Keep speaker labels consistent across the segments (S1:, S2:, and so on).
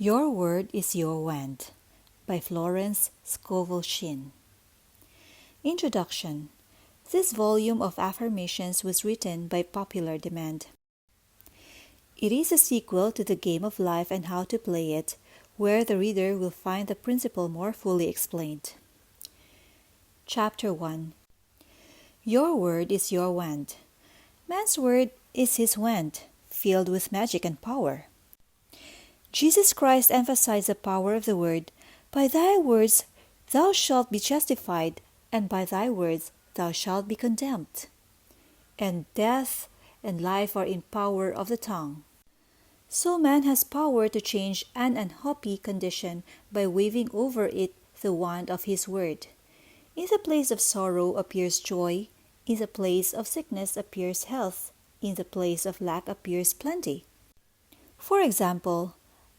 S1: Your Word is Your Wand by Florence Scovel Shinn. Introduction. This volume of affirmations was written by popular demand. It is a sequel to The Game of Life and How to Play It, where the reader will find the principle more fully explained. Chapter 1. Your Word is Your Wand. Man's word is his wand, filled with magic and power. Jesus Christ emphasized the power of the word. By thy words thou shalt be justified, and by thy words thou shalt be condemned. And death and life are in power of the tongue. So man has power to change an unhappy condition by waving over it the wand of his word. In the place of sorrow appears joy, in the place of sickness appears health, in the place of lack appears plenty. For example,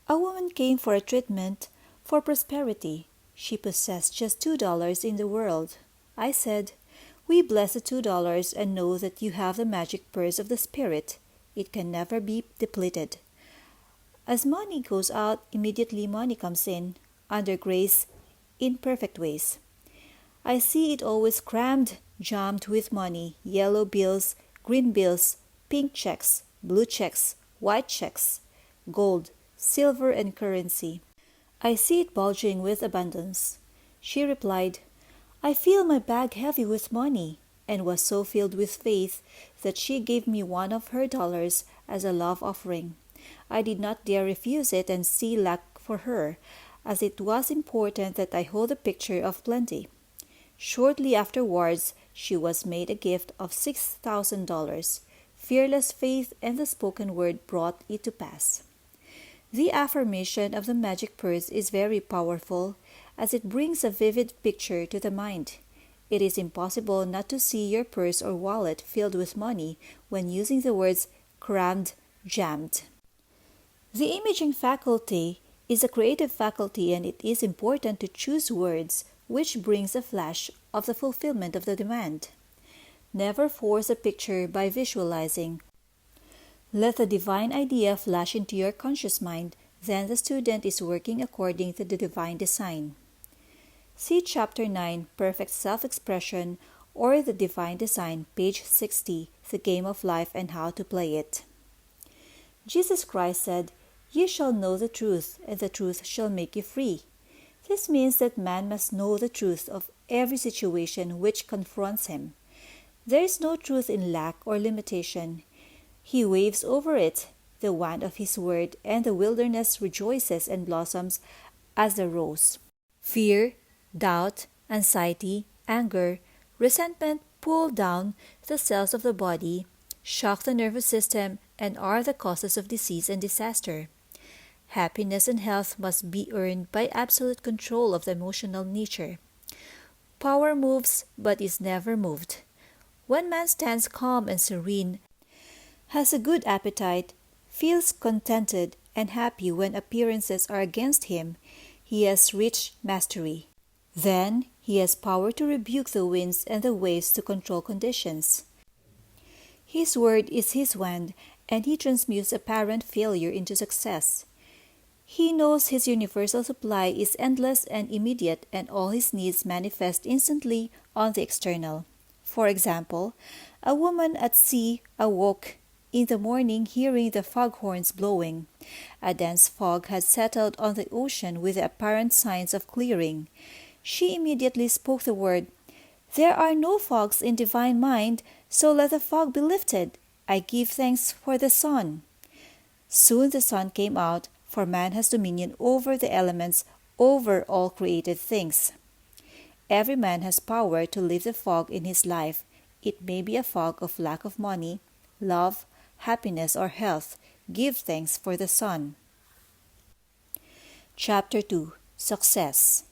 S1: a woman came for a treatment for prosperity. She possessed just $2 in the world. I said, "We bless the $2 and know that you have the magic purse of the Spirit. It can never be depleted. As money goes out, immediately money comes in, under grace, in perfect ways. I see it always crammed, jammed with money, yellow bills, green bills, pink checks, blue checks, white checks, gold, silver and currency. I see it bulging with abundance." She replied, "I feel my bag heavy with money," and was so filled with faith that she gave me one of her dollars as a love offering. I did not dare refuse it and see lack for her, as it was important that I hold a picture of plenty. Shortly afterwards, she was made a gift of $6,000. Fearless faith and the spoken word brought it to pass. The affirmation of the magic purse is very powerful, as it brings a vivid picture to the mind. It is impossible not to see your purse or wallet filled with money when using the words crammed, jammed. The imaging faculty is a creative faculty, and it is important to choose words which brings a flash of the fulfillment of the demand. Never force a picture by visualizing. Let the divine idea flash into your conscious mind, then the student is working according to the divine design. See Chapter 9, Perfect Self-Expression, or the Divine Design, page 60, The Game of Life and How to Play It. Jesus Christ said, "Ye shall know the truth, and the truth shall make you free." This means that man must know the truth of every situation which confronts him. There is no truth in lack or limitation. He waves over it the wand of his word, and the wilderness rejoices and blossoms as the rose. Fear, doubt, anxiety, anger, resentment pull down the cells of the body, shock the nervous system, and are the causes of disease and disaster. Happiness and health must be earned by absolute control of the emotional nature. Power moves, but is never moved. When man stands calm and serene, has a good appetite, feels contented and happy when appearances are against him, he has reached mastery. Then he has power to rebuke the winds and the waves to control conditions. His word is his wand, and he transmutes apparent failure into success. He knows his universal supply is endless and immediate, and all his needs manifest instantly on the external. For example, a woman at sea awoke in the morning hearing the foghorns blowing. A dense fog had settled on the ocean with the apparent signs of clearing. She immediately spoke the word, "There are no fogs in divine mind, so let the fog be lifted. I give thanks for the sun." Soon the sun came out, for man has dominion over the elements, over all created things. Every man has power to lift the fog in his life. It may be a fog of lack of money, love, happiness, or health. Give thanks for the sun. Chapter 2. Success.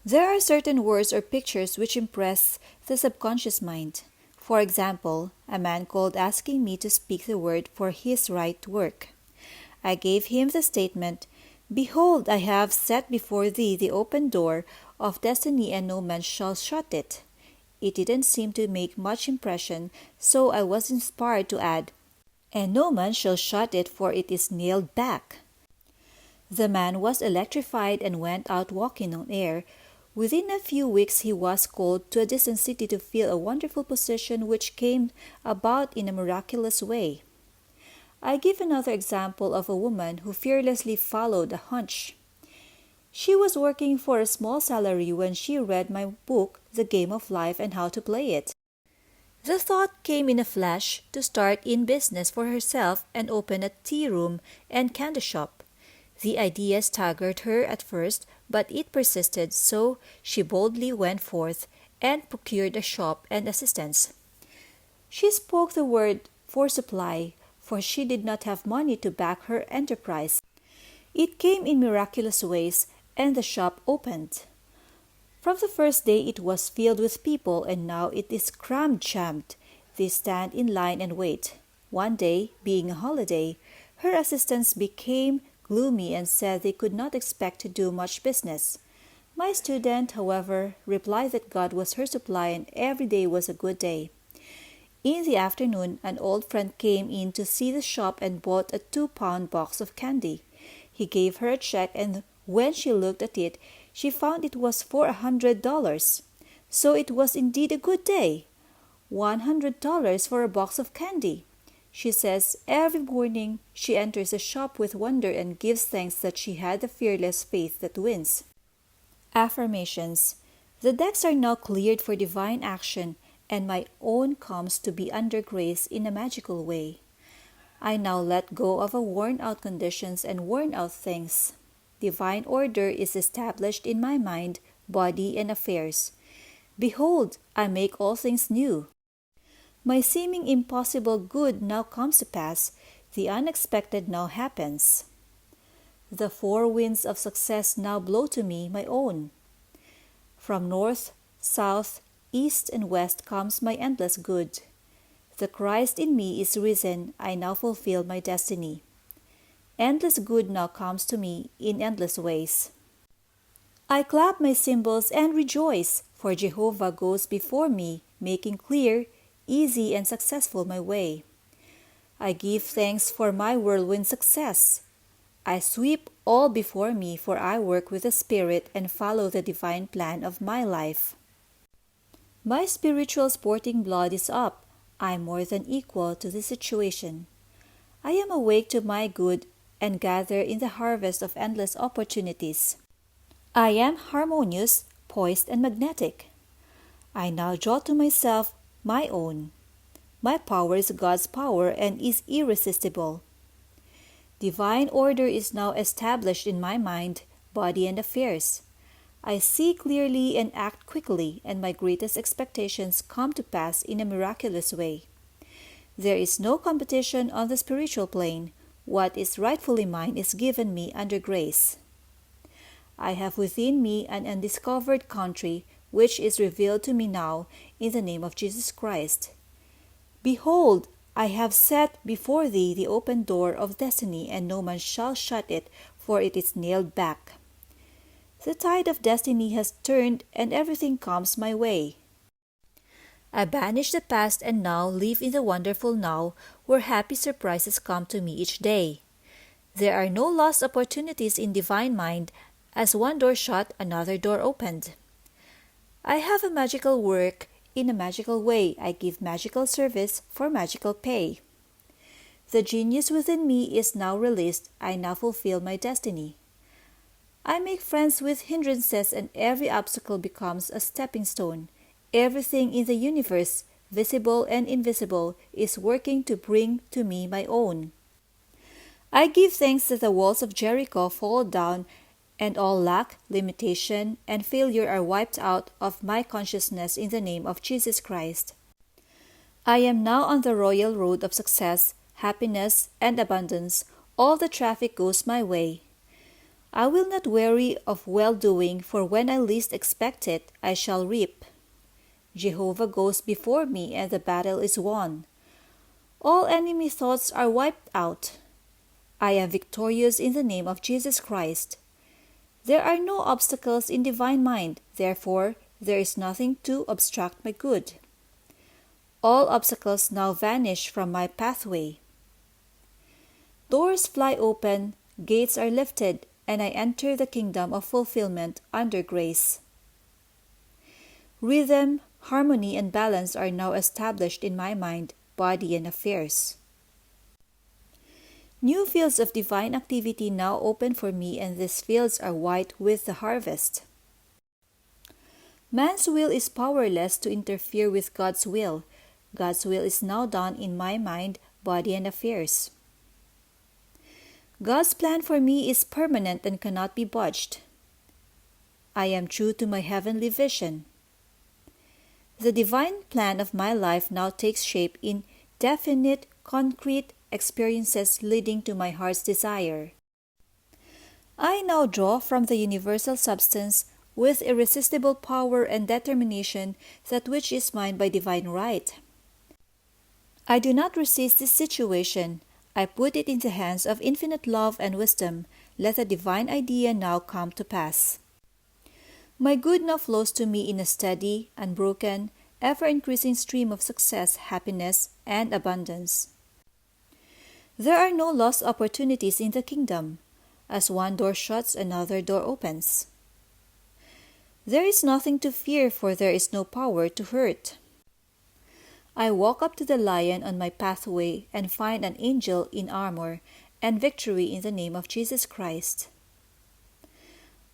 S1: There are certain words or pictures which impress the subconscious mind. For example, a man called asking me to speak the word for his right work. I gave him the statement, "Behold, I have set before thee the open door of destiny, and no man shall shut it." It didn't seem to make much impression, so I was inspired to add, "And no man shall shut it, for it is nailed back." The man was electrified and went out walking on air. Within a few weeks he was called to a distant city to fill a wonderful position which came about in a miraculous way. I give another example of a woman who fearlessly followed a hunch. She was working for a small salary when she read my book, The Game of Life and How to Play It. The thought came in a flash to start in business for herself and open a tea room and candy shop. The idea staggered her at first, but it persisted, so she boldly went forth and procured a shop and assistants. She spoke the word for supply, for she did not have money to back her enterprise. It came in miraculous ways, and the shop opened. From the first day it was filled with people, and now it is crammed. They stand in line and wait. One day, being a holiday, her assistants became gloomy and said they could not expect to do much business. My student, however, replied that God was her supply and every day was a good day. In the afternoon, an old friend came in to see the shop and bought a 2-pound box of candy. He gave her a check, and when she looked at it, she found it was for $100. So it was indeed a good day. $100 for a box of candy. She says every morning she enters the shop with wonder and gives thanks that she had the fearless faith that wins. Affirmations. The decks are now cleared for divine action, and my own comes to be under grace in a magical way. I now let go of worn-out conditions and worn-out things. Divine order is established in my mind, body, and affairs. Behold, I make all things new. My seeming impossible good now comes to pass. The unexpected now happens. The 4 winds of success now blow to me, my own. From north, south, east, and west comes my endless good. The Christ in me is risen, I now fulfill my destiny. Endless good now comes to me in endless ways. I clap my cymbals and rejoice, for Jehovah goes before me, making clear, easy, and successful my way. I give thanks for my whirlwind success. I sweep all before me, for I work with the Spirit and follow the divine plan of my life. My spiritual sporting blood is up. I am more than equal to the situation. I am awake to my good and gather in the harvest of endless opportunities. I am harmonious, poised, and magnetic. I now draw to myself my own. My power is God's power and is irresistible. Divine order is now established in my mind, body, and affairs. I see clearly and act quickly, and my greatest expectations come to pass in a miraculous way. There is no competition on the spiritual plane. What is rightfully mine is given me under grace. I have within me an undiscovered country, which is revealed to me now in the name of Jesus Christ. Behold, I have set before thee the open door of destiny, and no man shall shut it, for it is nailed back. The tide of destiny has turned, and everything comes my way. I banish the past and now live in the wonderful now, where happy surprises come to me each day. There are no lost opportunities in divine mind. As one door shut, another door opened. I have a magical work in a magical way. I give magical service for magical pay. The genius within me is now released. I now fulfill my destiny. I make friends with hindrances, and every obstacle becomes a stepping stone. Everything in the universe, visible and invisible, is working to bring to me my own. I give thanks that the walls of Jericho fall down, and all lack, limitation, and failure are wiped out of my consciousness in the name of Jesus Christ. I am now on the royal road of success, happiness, and abundance. All the traffic goes my way. I will not weary of well-doing, for when I least expect it, I shall reap. Jehovah goes before me, and the battle is won. All enemy thoughts are wiped out. I am victorious in the name of Jesus Christ. There are no obstacles in divine mind, therefore there is nothing to obstruct my good. All obstacles now vanish from my pathway. Doors fly open, gates are lifted, and I enter the kingdom of fulfillment under grace. Rhythm, harmony, and balance are now established in my mind, body, and affairs. New fields of divine activity now open for me, and these fields are white with the harvest. Man's will is powerless to interfere with God's will. God's will is now done in my mind, body, and affairs. God's plan for me is permanent and cannot be budged. I am true to my heavenly vision. The divine plan of my life now takes shape in definite, concrete experiences leading to my heart's desire. I now draw from the universal substance with irresistible power and determination that which is mine by divine right. I do not resist this situation. I put it in the hands of infinite love and wisdom. Let the divine idea now come to pass. My good now flows to me in a steady, unbroken, ever-increasing stream of success, happiness, and abundance. There are no lost opportunities in the kingdom. As one door shuts, another door opens. There is nothing to fear, for there is no power to hurt. I walk up to the lion on my pathway and find an angel in armor and victory in the name of Jesus Christ.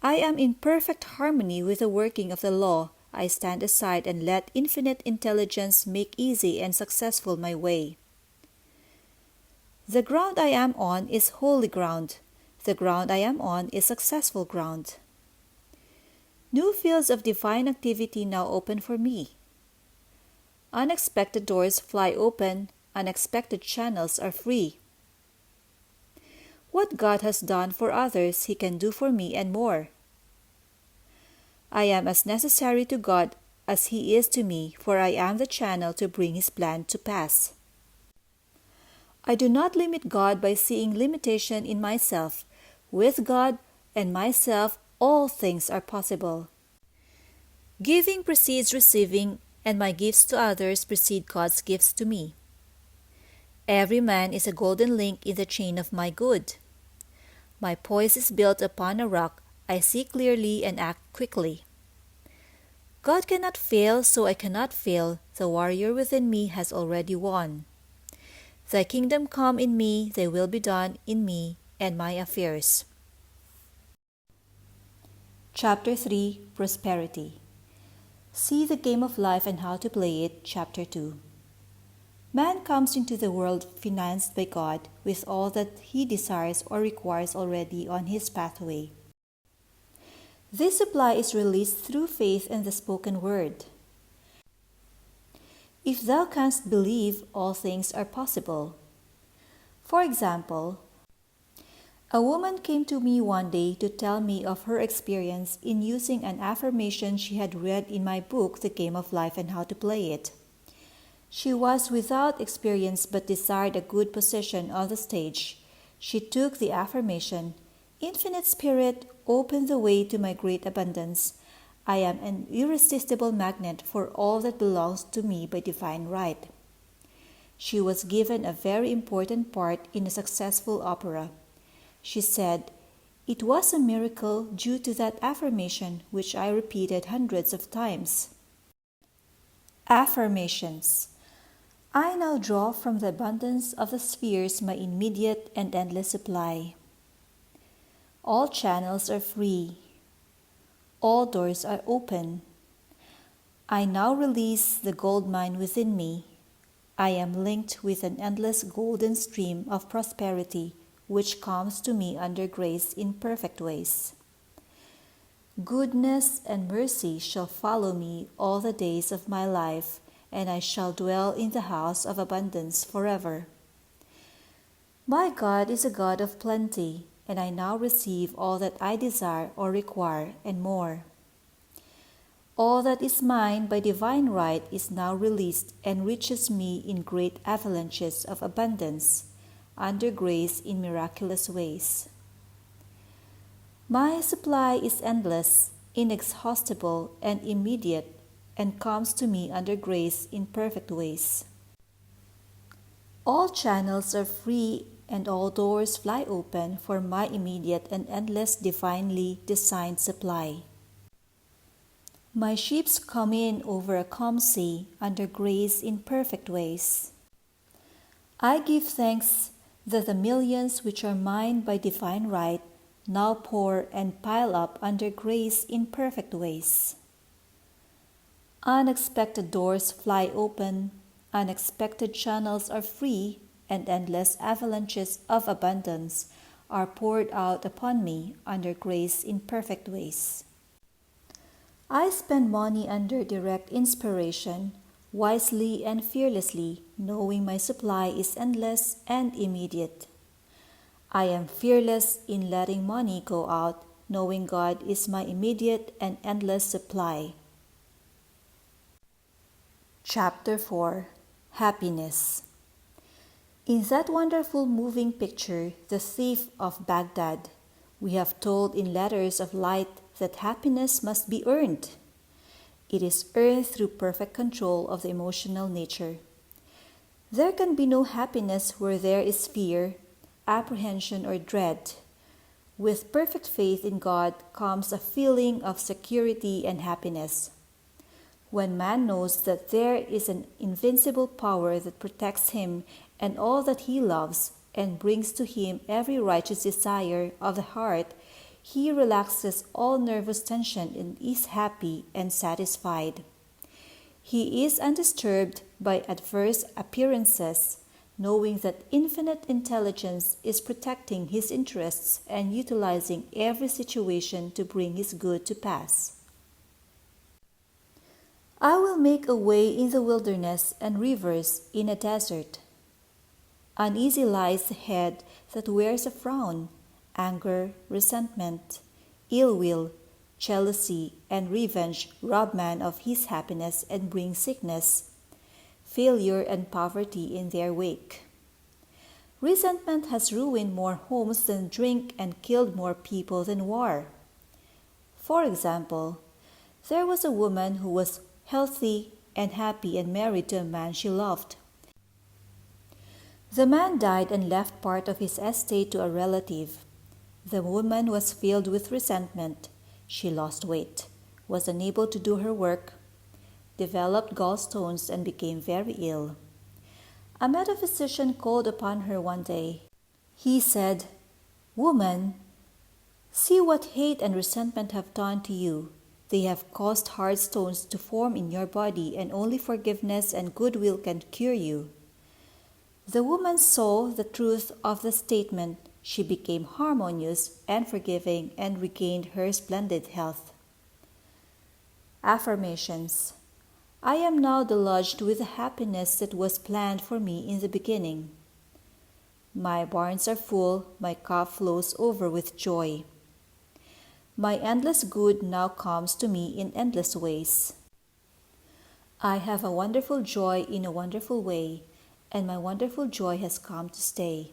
S1: I am in perfect harmony with the working of the law. I stand aside and let infinite intelligence make easy and successful my way. The ground I am on is holy ground. The ground I am on is successful ground. New fields of divine activity now open for me. Unexpected doors fly open, unexpected channels are free. What God has done for others, He can do for me and more. I am as necessary to God as He is to me, for I am the channel to bring His plan to pass. I do not limit God by seeing limitation in myself. With God and myself, all things are possible. Giving precedes receiving, and my gifts to others precede God's gifts to me. Every man is a golden link in the chain of my good. My poise is built upon a rock. I see clearly and act quickly. God cannot fail, so I cannot fail. The warrior within me has already won. Thy kingdom come in me, thy will be done in me and my affairs. Chapter 3, Prosperity. See the game of life and how to play it, Chapter 2. Man comes into the world financed by God with all that he desires or requires already on his pathway. This supply is released through faith in the spoken word. If thou canst believe, all things are possible. For example, a woman came to me one day to tell me of her experience in using an affirmation she had read in my book, The Game of Life and How to Play It. She was without experience but desired a good position on the stage. She took the affirmation, "Infinite Spirit, open the way to my great abundance. I am an irresistible magnet for all that belongs to me by divine right." She was given a very important part in a successful opera. She said, "It was a miracle due to that affirmation which I repeated hundreds of times." Affirmations. I now draw from the abundance of the spheres my immediate and endless supply. All channels are free. All doors are open. I now release the gold mine within me. I am linked with an endless golden stream of prosperity which comes to me under grace in perfect ways. Goodness and mercy shall follow me all the days of my life, and I shall dwell in the house of abundance forever. My God is a God of plenty, and I now receive all that I desire or require and more. All that is mine by divine right is now released and reaches me in great avalanches of abundance, under grace in miraculous ways. My supply is endless, inexhaustible, and immediate, and comes to me under grace in perfect ways. All channels are free and all doors fly open for my immediate and endless divinely designed supply. My ships come in over a calm sea under grace in perfect ways. I give thanks that the millions which are mine by divine right now pour and pile up under grace in perfect ways. Unexpected doors fly open, unexpected channels are free, and endless avalanches of abundance are poured out upon me under grace in perfect ways. I spend money under direct inspiration, wisely and fearlessly, knowing my supply is endless and immediate. I am fearless in letting money go out, knowing God is my immediate and endless supply. Chapter 4 Happiness. In that wonderful moving picture, The Thief of Baghdad, we have told in letters of light that happiness must be earned. It is earned through perfect control of the emotional nature. There can be no happiness where there is fear, apprehension, or dread. With perfect faith in God comes a feeling of security and happiness. When man knows that there is an invincible power that protects him and all that he loves and brings to him every righteous desire of the heart, he relaxes all nervous tension and is happy and satisfied. He is undisturbed by adverse appearances, knowing that infinite intelligence is protecting his interests and utilizing every situation to bring his good to pass. I will make a way in the wilderness and rivers in a desert. Uneasy lies the head that wears a frown, anger, resentment, ill will, jealousy, and revenge rob man of his happiness and bring sickness, failure, and poverty in their wake. Resentment has ruined more homes than drink and killed more people than war. For example, there was a woman who was healthy and happy and married to a man she loved. The man died and left part of his estate to a relative. The woman was filled with resentment. She lost weight, was unable to do her work, developed gallstones, and became very ill. A metaphysician called upon her one day. He said, "Woman, see what hate and resentment have done to you. They have caused hard stones to form in your body, and only forgiveness and goodwill can cure you." The woman saw the truth of the statement. She became harmonious and forgiving and regained her splendid health. Affirmations. I am now deluged with the happiness that was planned for me in the beginning. My barns are full, my cup flows over with joy. My endless good now comes to me in endless ways. I have a wonderful joy in a wonderful way, and my wonderful joy has come to stay.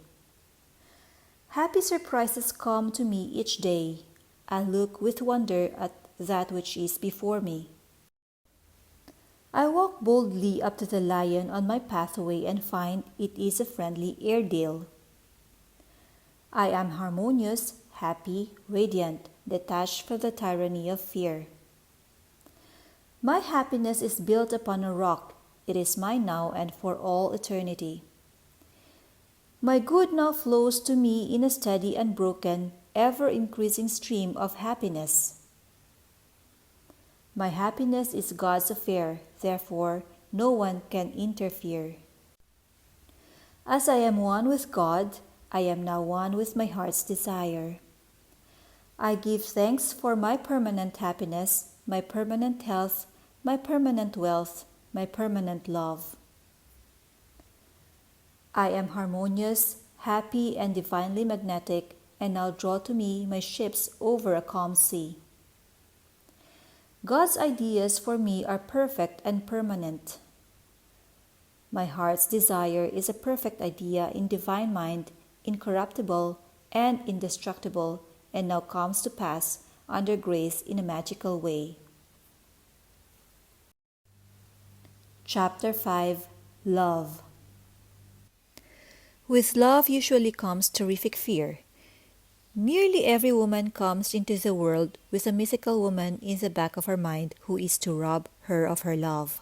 S1: Happy surprises come to me each day. I look with wonder at that which is before me. I walk boldly up to the lion on my pathway and find it is a friendly Airedale. I am harmonious, happy, radiant, detached from the tyranny of fear. My happiness is built upon a rock. It is mine now and for all eternity. My good now flows to me in a steady, unbroken, ever-increasing stream of happiness. My happiness is God's affair, therefore no one can interfere. As I am one with God, I am now one with my heart's desire. I give thanks for my permanent happiness, my permanent health, my permanent wealth, my permanent love. I am harmonious, happy, and divinely magnetic, and now draw to me my ships over a calm sea. God's ideas for me are perfect and permanent. My heart's desire is a perfect idea in divine mind, incorruptible and indestructible, and now comes to pass under grace in a magical way. Chapter 5 Love. With love usually comes terrific fear. Nearly every woman comes into the world with a mythical woman in the back of her mind who is to rob her of her love.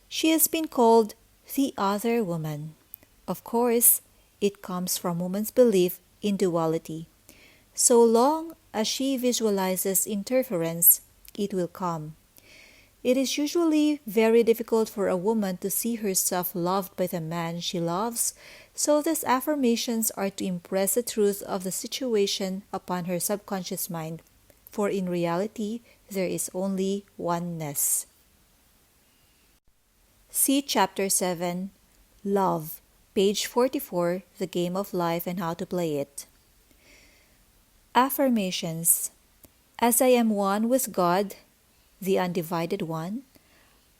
S1: She has been called the other woman. Of course, it comes from woman's belief in duality. So long as she visualizes interference, it will come. It is usually very difficult for a woman to see herself loved by the man she loves, so these affirmations are to impress the truth of the situation upon her subconscious mind, for in reality there is only oneness. See Chapter 7, Love, page 44, The Game of Life and How to Play It. Affirmations. As I am one with God, the undivided one,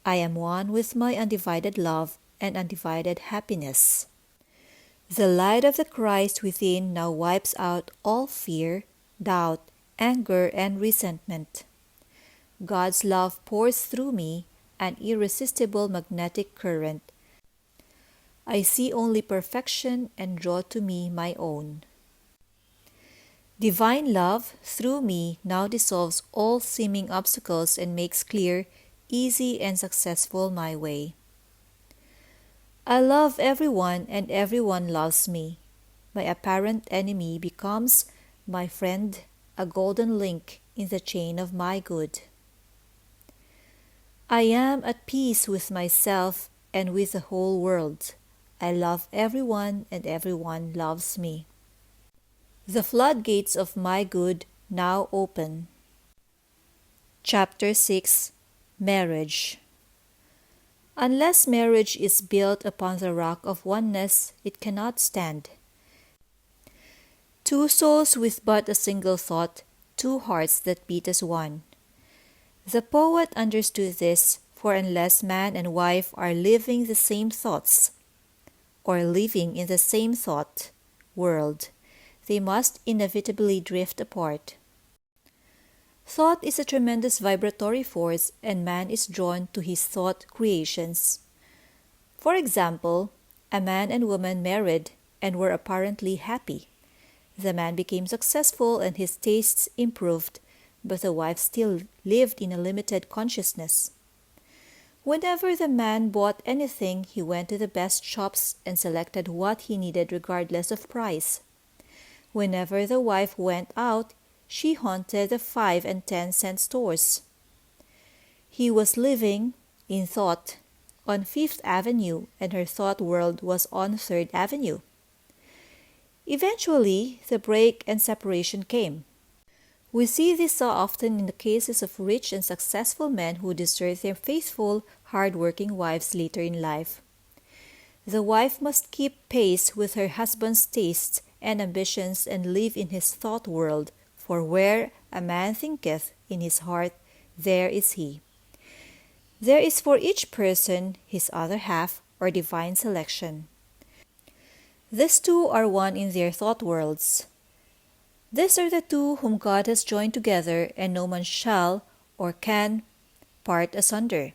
S1: I am one with my undivided love and undivided happiness. The light of the Christ within now wipes out all fear, doubt, anger, and resentment. God's love pours through me, an irresistible magnetic current. I see only perfection and draw to me my own. Divine love through me now dissolves all seeming obstacles and makes clear, easy, and successful my way. I love everyone and everyone loves me. My apparent enemy becomes my friend, a golden link in the chain of my good. I am at peace with myself and with the whole world. I love everyone and everyone loves me. The floodgates of my good now open. Chapter 6, Marriage. Unless marriage is built upon the rock of oneness, it cannot stand. Two souls with but a single thought, two hearts that beat as one. The poet understood this, for unless man and wife are living the same thoughts, or living in the same thought world, they must inevitably drift apart. Thought is a tremendous vibratory force, and man is drawn to his thought creations. For example, a man and woman married and were apparently happy. The man became successful and his tastes improved, but the wife still lived in a limited consciousness. Whenever the man bought anything, he went to the best shops and selected what he needed regardless of price. Whenever the wife went out, she haunted the 5 and 10-cent stores. He was living, in thought, on 5th Avenue, and her thought world was on 3rd Avenue. Eventually, the break and separation came. We see this so often in the cases of rich and successful men who desert their faithful, hard-working wives later in life. The wife must keep pace with her husband's tastes and ambitions and live in his thought world, for where a man thinketh in his heart, there is he. There is for each person his other half, or divine selection. These two are one in their thought worlds. These are the two whom God has joined together, and no man shall or can part asunder.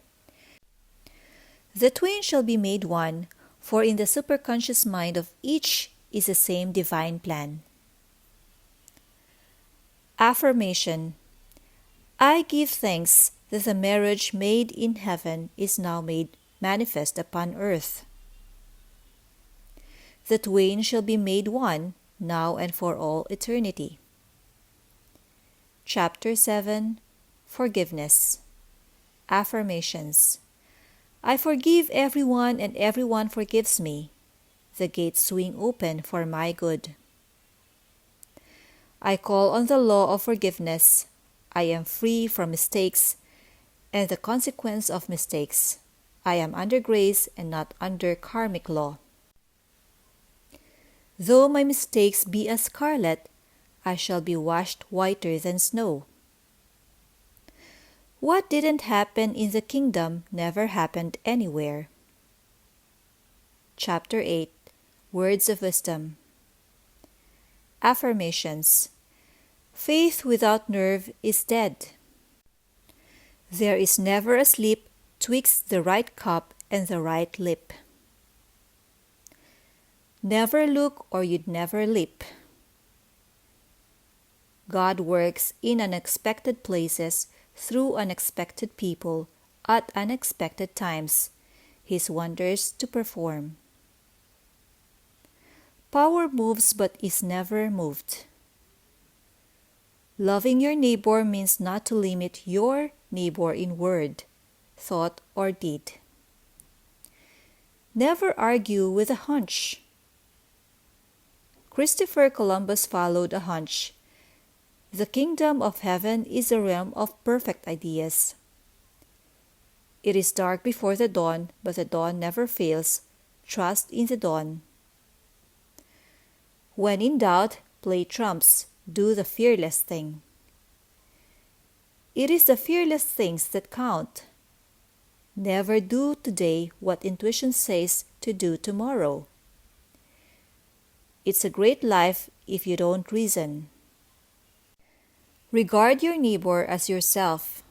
S1: The twain shall be made one, for in the superconscious mind of each is the same divine plan. Affirmation. I give thanks that the marriage made in heaven is now made manifest upon earth. The twain shall be made one, now and for all eternity. Chapter 7, Forgiveness. Affirmations. I forgive everyone and everyone forgives me. The gates swing open for my good. I call on the law of forgiveness. I am free from mistakes and the consequence of mistakes. I am under grace and not under karmic law. Though my mistakes be as scarlet, I shall be washed whiter than snow. What didn't happen in the kingdom never happened anywhere. Chapter 8, Words of Wisdom. Affirmations. Faith without nerve is dead. There is never a sleep twixt the right cup and the right lip. Never look or you'd never leap. God works in unexpected places through unexpected people at unexpected times, His wonders to perform. Power moves but is never moved. Loving your neighbor means not to limit your neighbor in word, thought, or deed. Never argue with a hunch. Christopher Columbus followed a hunch. The kingdom of heaven is a realm of perfect ideas. It is dark before the dawn, but the dawn never fails. Trust in the dawn. When in doubt, play trumps. Do the fearless thing. It is the fearless things that count. Never do today what intuition says to do tomorrow. It's a great life if you don't reason. Regard your neighbor as yourself.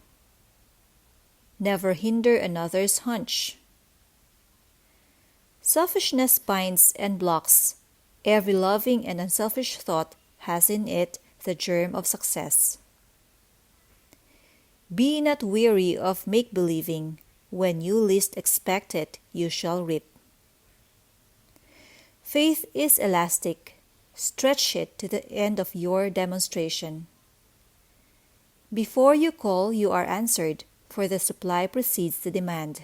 S1: Never hinder another's hunch. Selfishness binds and blocks. Every loving and unselfish thought has in it the germ of success. Be not weary of make-believing. When you least expect it, you shall reap. Faith is elastic. Stretch it to the end of your demonstration. Before you call, you are answered, for the supply precedes the demand.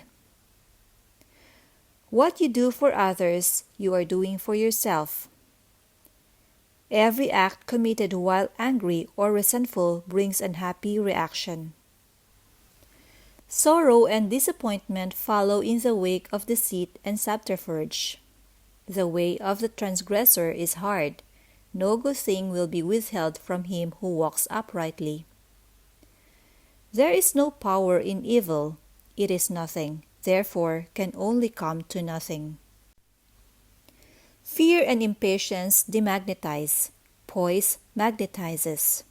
S1: What you do for others, you are doing for yourself. Every act committed while angry or resentful brings unhappy reaction. Sorrow and disappointment follow in the wake of deceit and subterfuge. The way of the transgressor is hard. No good thing will be withheld from him who walks uprightly. There is no power in evil. It is nothing, therefore can only come to nothing. Fear and impatience demagnetize. Poise magnetizes.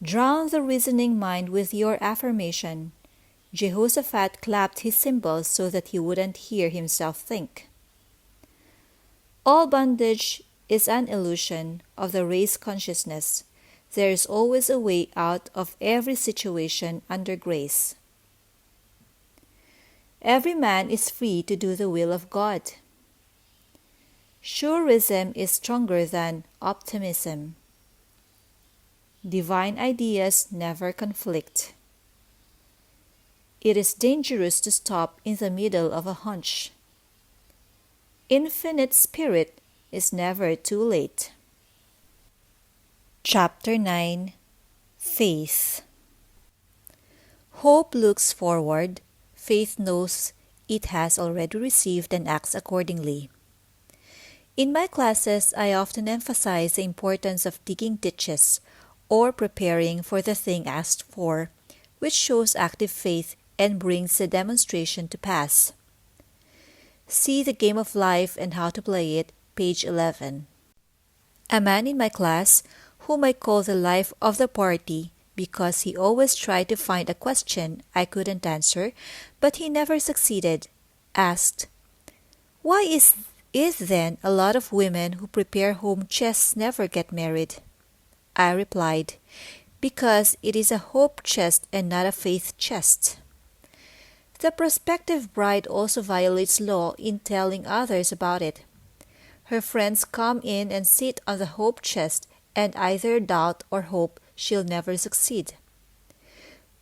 S1: Drown the reasoning mind with your affirmation. Jehoshaphat clapped his cymbals so that he wouldn't hear himself think. All bondage is an illusion of the race consciousness. There is always a way out of every situation under grace. Every man is free to do the will of God. Surism is stronger than optimism. Divine ideas never conflict. It is dangerous to stop in the middle of a hunch. Infinite Spirit is never too late. Chapter 9. Faith. Hope looks forward. Faith knows it has already received and acts accordingly. In my classes, I often emphasize the importance of digging ditches or preparing for the thing asked for, which shows active faith and brings the demonstration to pass. See The Game of Life and How to Play It, page 11. A man in my class, whom I call the life of the party because he always tried to find a question I couldn't answer, but he never succeeded, asked, "Why is then a lot of women who prepare home chests never get married?" I replied, "Because it is a hope chest and not a faith chest." The prospective bride also violates law in telling others about it. Her friends come in and sit on the hope chest and either doubt or hope she'll never succeed.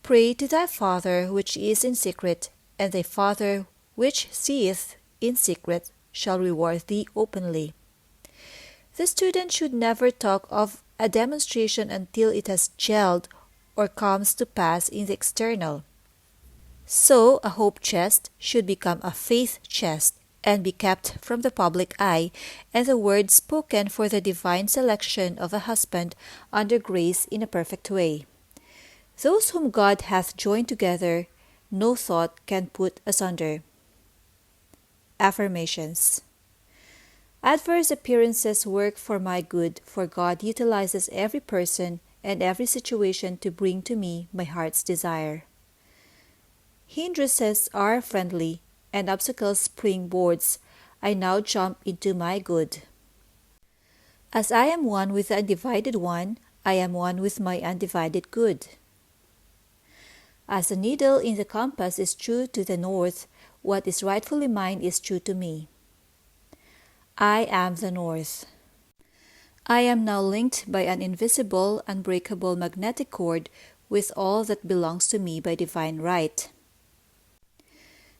S1: Pray to thy Father which is in secret, and thy Father which seeth in secret shall reward thee openly. The student should never talk of a demonstration until it has gelled or comes to pass in the external. So, a hope chest should become a faith chest and be kept from the public eye, and the word spoken for the divine selection of a husband under grace in a perfect way. Those whom God hath joined together, no thought can put asunder. Affirmations. Adverse appearances work for my good, for God utilizes every person and every situation to bring to me my heart's desire. Hindrances are friendly, and obstacles springboards I now jump into my good. As I am one with the undivided one, I am one with my undivided good. As the needle in the compass is true to the north, what is rightfully mine is true to me. I am the north. I am now linked by an invisible, unbreakable magnetic cord with all that belongs to me by divine right.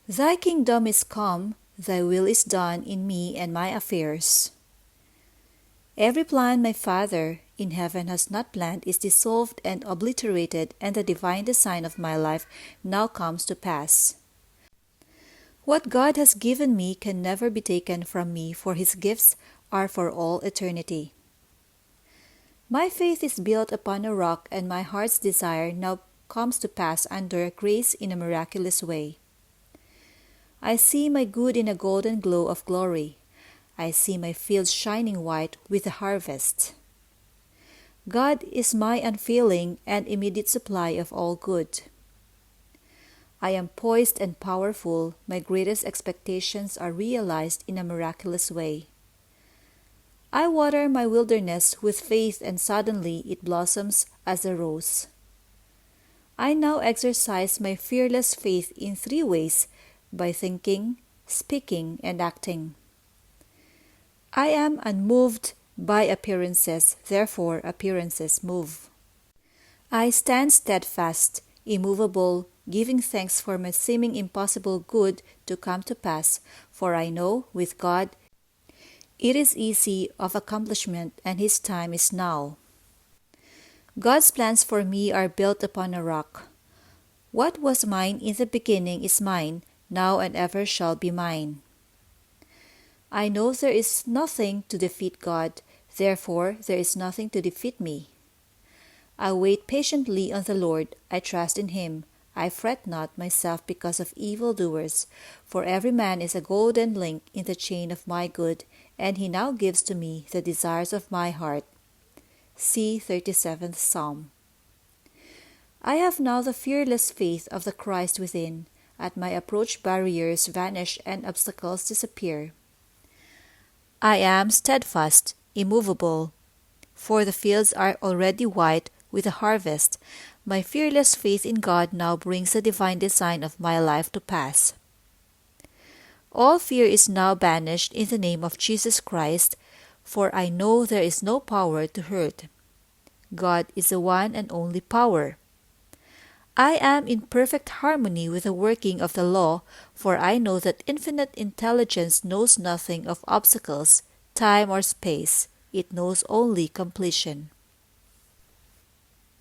S1: Thy kingdom is come, thy will is done in me and my affairs. Every plan my Father in heaven has not planned is dissolved and obliterated, and the divine design of my life now comes to pass. What God has given me can never be taken from me, for His gifts are for all eternity. My faith is built upon a rock, and my heart's desire now comes to pass under grace in a miraculous way. I see my good in a golden glow of glory. I see my fields shining white with the harvest. God is my unfailing and immediate supply of all good. I am poised and powerful. My greatest expectations are realized in a miraculous way. I water my wilderness with faith, and suddenly it blossoms as a rose. I now exercise my fearless faith in 3 ways: by thinking, speaking, and acting. I am unmoved by appearances, therefore appearances move. I stand steadfast, immovable, giving thanks for my seeming impossible good to come to pass, for I know, with God, it is easy of accomplishment, and His time is now. God's plans for me are built upon a rock. What was mine in the beginning is mine, now and ever shall be mine. I know there is nothing to defeat God, therefore there is nothing to defeat me. I wait patiently on the Lord, I trust in Him. I fret not myself because of evildoers, for every man is a golden link in the chain of my good, and He now gives to me the desires of my heart. See 37th Psalm. I have now the fearless faith of the Christ within. At my approach, barriers vanish and obstacles disappear. I am steadfast, immovable, for the fields are already white with the harvest. My fearless faith in God now brings the divine design of my life to pass. All fear is now banished in the name of Jesus Christ, for I know there is no power to hurt. God is the one and only power. I am in perfect harmony with the working of the law, for I know that infinite intelligence knows nothing of obstacles, time, or space. It knows only completion.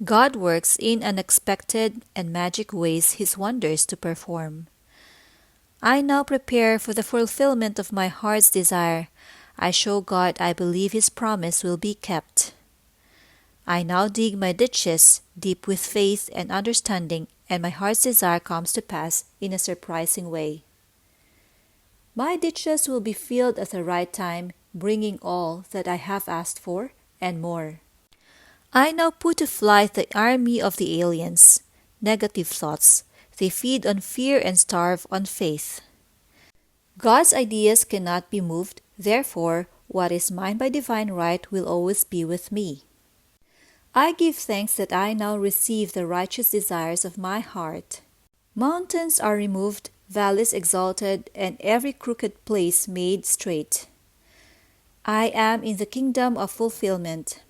S1: God works in unexpected and magic ways His wonders to perform. I now prepare for the fulfillment of my heart's desire. I show God I believe His promise will be kept. I now dig my ditches deep with faith and understanding, and my heart's desire comes to pass in a surprising way. My ditches will be filled at the right time, bringing all that I have asked for and more. I now put to flight the army of the aliens, negative thoughts. They feed on fear and starve on faith. God's ideas cannot be moved, therefore, what is mine by divine right will always be with me. I give thanks that I now receive the righteous desires of my heart. Mountains are removed, valleys exalted, and every crooked place made straight. I am in the kingdom of fulfillment.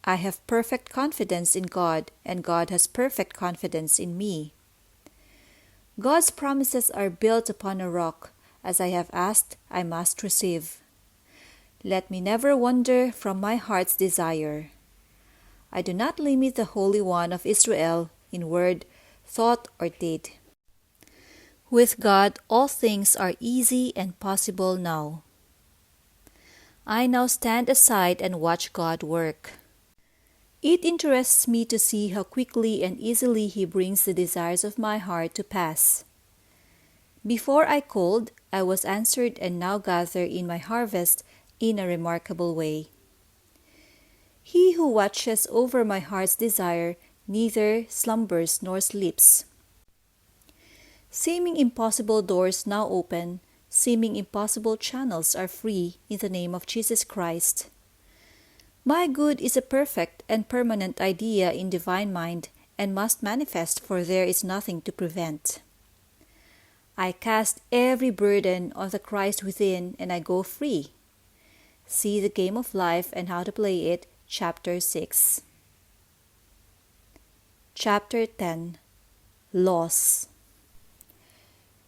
S1: I have perfect confidence in God, and God has perfect confidence in me. God's promises are built upon a rock. As I have asked, I must receive. Let me never wander from my heart's desire. I do not limit the Holy One of Israel in word, thought, or deed. With God, all things are easy and possible now. I now stand aside and watch God work. It interests me to see how quickly and easily He brings the desires of my heart to pass. Before I called, I was answered and now gather in my harvest in a remarkable way. He who watches over my heart's desire neither slumbers nor sleeps. Seeming impossible doors now open, seeming impossible channels are free in the name of Jesus Christ. My good is a perfect and permanent idea in divine mind and must manifest, for there is nothing to prevent. I cast every burden on the Christ within and I go free. See The Game of Life and How to Play It, Chapter 6. Chapter 10. Loss.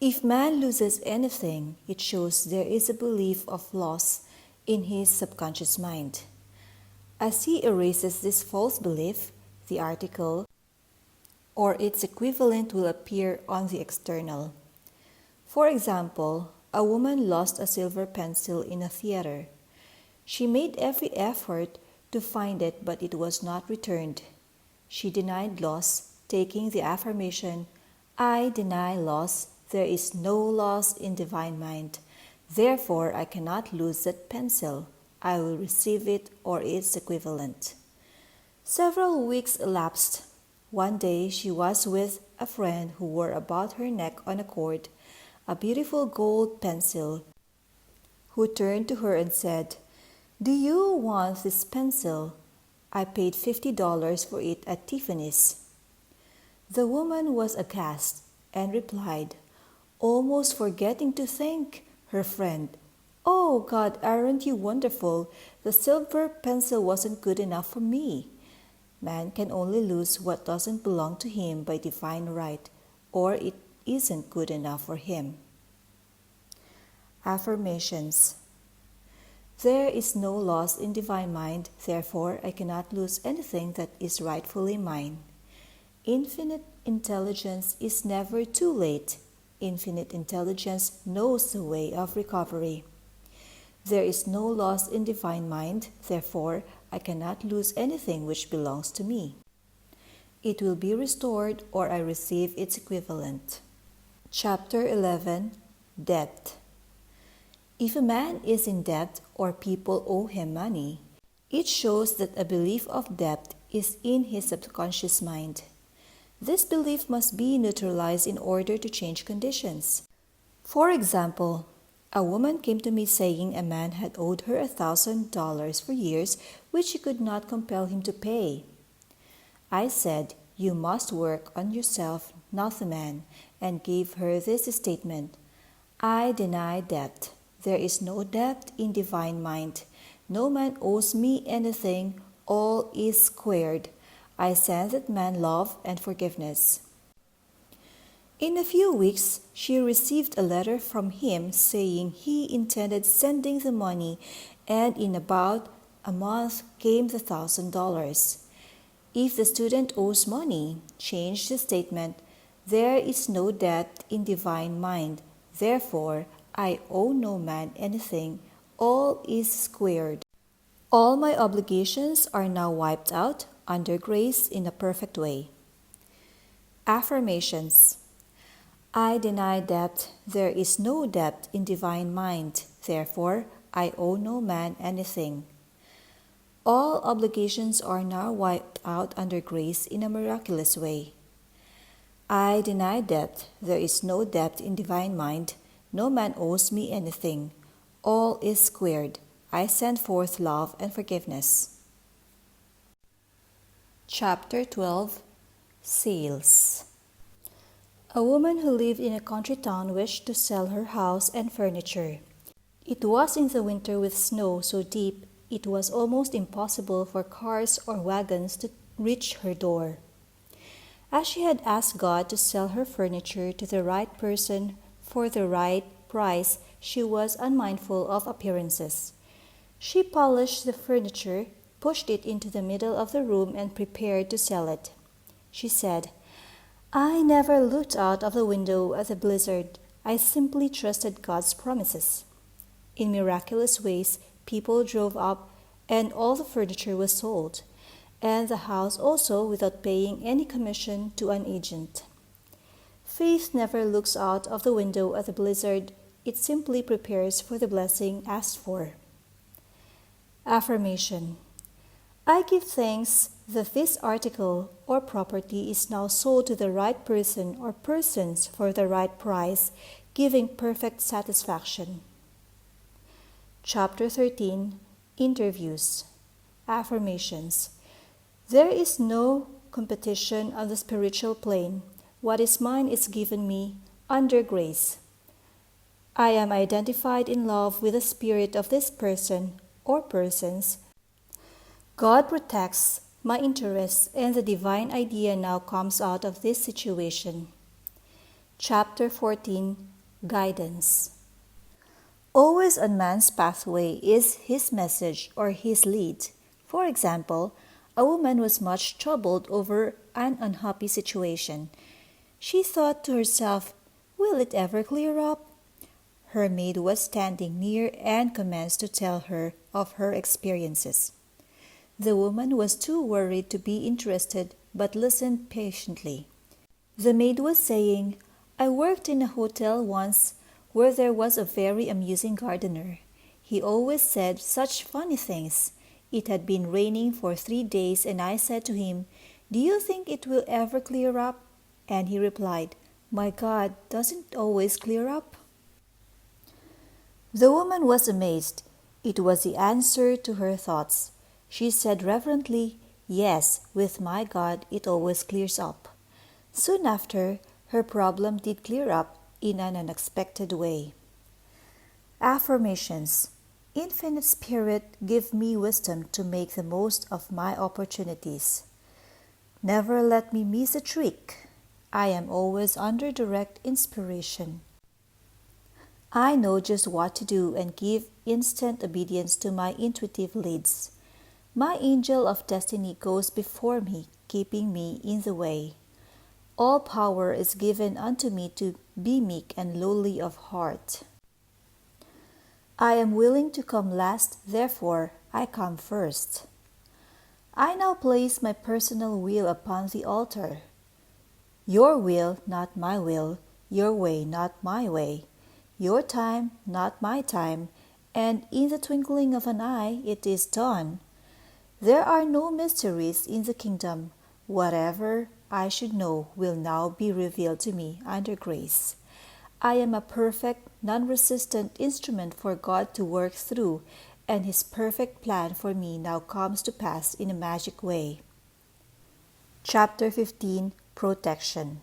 S1: If man loses anything, it shows there is a belief of loss in his subconscious mind. As he erases this false belief, the article or its equivalent will appear on the external. For example, a woman lost a silver pencil in a theater. She made every effort to find it, but it was not returned. She denied loss, taking the affirmation, I deny loss, there is no loss in divine mind. Therefore, I cannot lose that pencil. I will receive it or its equivalent. Several weeks elapsed. One day she was with a friend who wore about her neck on a cord a beautiful gold pencil, who turned to her and said, Do you want this pencil? I paid $50 for it at Tiffany's. The woman was aghast and replied, almost forgetting to thank her friend, Oh God, aren't you wonderful? The silver pencil wasn't good enough for me. Man can only lose what doesn't belong to him by divine right, or it isn't good enough for him. Affirmations. There is no loss in divine mind, therefore I cannot lose anything that is rightfully mine. Infinite intelligence is never too late. Infinite intelligence knows the way of recovery. There is no loss in divine mind, therefore I cannot lose anything which belongs to me. It will be restored or I receive its equivalent. Chapter 11. Debt. If a man is in debt or people owe him money, it shows that a belief of debt is in his subconscious mind. This belief must be neutralized in order to change conditions. For example, a woman came to me saying a man had owed her $1,000 for years, which she could not compel him to pay. I said, You must work on yourself, not the man, and gave her this statement, I deny debt. There is no debt in divine mind. No man owes me anything. All is squared. I send that man love and forgiveness. In a few weeks, she received a letter from him saying he intended sending the money, and in about a month came the $1,000. If the student owes money, change the statement, There is no debt in divine mind. Therefore, I owe no man anything. All is squared. All my obligations are now wiped out under grace in a perfect way. Affirmations. I deny debt. There is no debt in divine mind. Therefore, I owe no man anything. All obligations are now wiped out under grace in a miraculous way. I deny debt. There is no debt in divine mind. No man owes me anything. All is squared. I send forth love and forgiveness. Chapter 12. Sales. A woman who lived in a country town wished to sell her house and furniture. It was in the winter with snow so deep it was almost impossible for cars or wagons to reach her door. As she had asked God to sell her furniture to the right person for the right price, she was unmindful of appearances. She polished the furniture, pushed it into the middle of the room, and prepared to sell it. She said, I never looked out of the window at the blizzard. I simply trusted God's promises. In miraculous ways, people drove up and all the furniture was sold, and the house also without paying any commission to an agent. Faith never looks out of the window at the blizzard. It simply prepares for the blessing asked for. Affirmation. I give thanks that this article or property is now sold to the right person or persons for the right price, giving perfect satisfaction. Chapter 13, Interviews. Affirmations. There is no competition on the spiritual plane. What is mine is given me under grace. I am identified in love with the spirit of this person or persons. God protects my interests, and the divine idea now comes out of this situation. Chapter 14, Guidance. Always on man's pathway is his message or his lead. For example, a woman was much troubled over an unhappy situation. She thought to herself, "Will it ever clear up?" Her maid was standing near and commenced to tell her of her experiences. The woman was too worried to be interested, but listened patiently. The maid was saying, "I worked in a hotel once where there was a very amusing gardener. He always said such funny things. It had been raining for 3 days, and I said to him, 'Do you think it will ever clear up?' And he replied, 'My God, doesn't it always clear up?'" The woman was amazed. It was the answer to her thoughts. She said reverently, "Yes, with my God it always clears up." Soon after, her problem did clear up in an unexpected way. Affirmations. Infinite Spirit, give me wisdom to make the most of my opportunities. Never let me miss a trick. I am always under direct inspiration. I know just what to do and give instant obedience to my intuitive leads. My angel of destiny goes before me, keeping me in the way. All power is given unto me to be meek and lowly of heart. I am willing to come last, therefore I come first. I now place my personal will upon the altar. Your will, not my will, your way, not my way, your time, not my time, and in the twinkling of an eye it is done. There are no mysteries in the kingdom. Whatever I should know will now be revealed to me under grace. I am a perfect, non-resistant instrument for God to work through, and His perfect plan for me now comes to pass in a magic way. Chapter 15, Protection.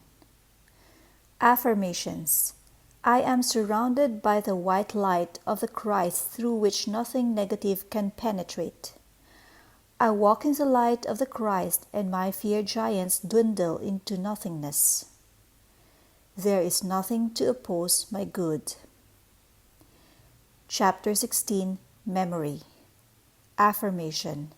S1: Affirmations. I am surrounded by the white light of the Christ through which nothing negative can penetrate. I walk in the light of the Christ, and my fear giants dwindle into nothingness. There is nothing to oppose my good. Chapter 16, Memory. Affirmation.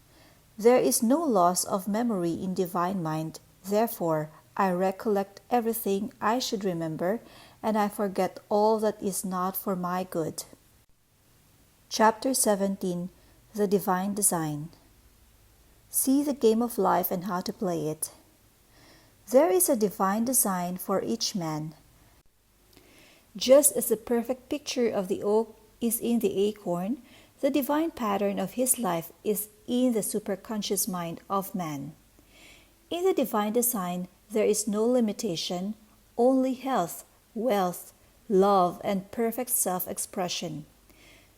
S1: There is no loss of memory in divine mind, therefore I recollect everything I should remember, and I forget all that is not for my good. Chapter 17, The Divine Design. See the game of life and how to play it. There is a divine design for each man. Just as the perfect picture of the oak is in the acorn, the divine pattern of his life is in the superconscious mind of man. In the divine design, there is no limitation, only health, wealth, love, and perfect self-expression.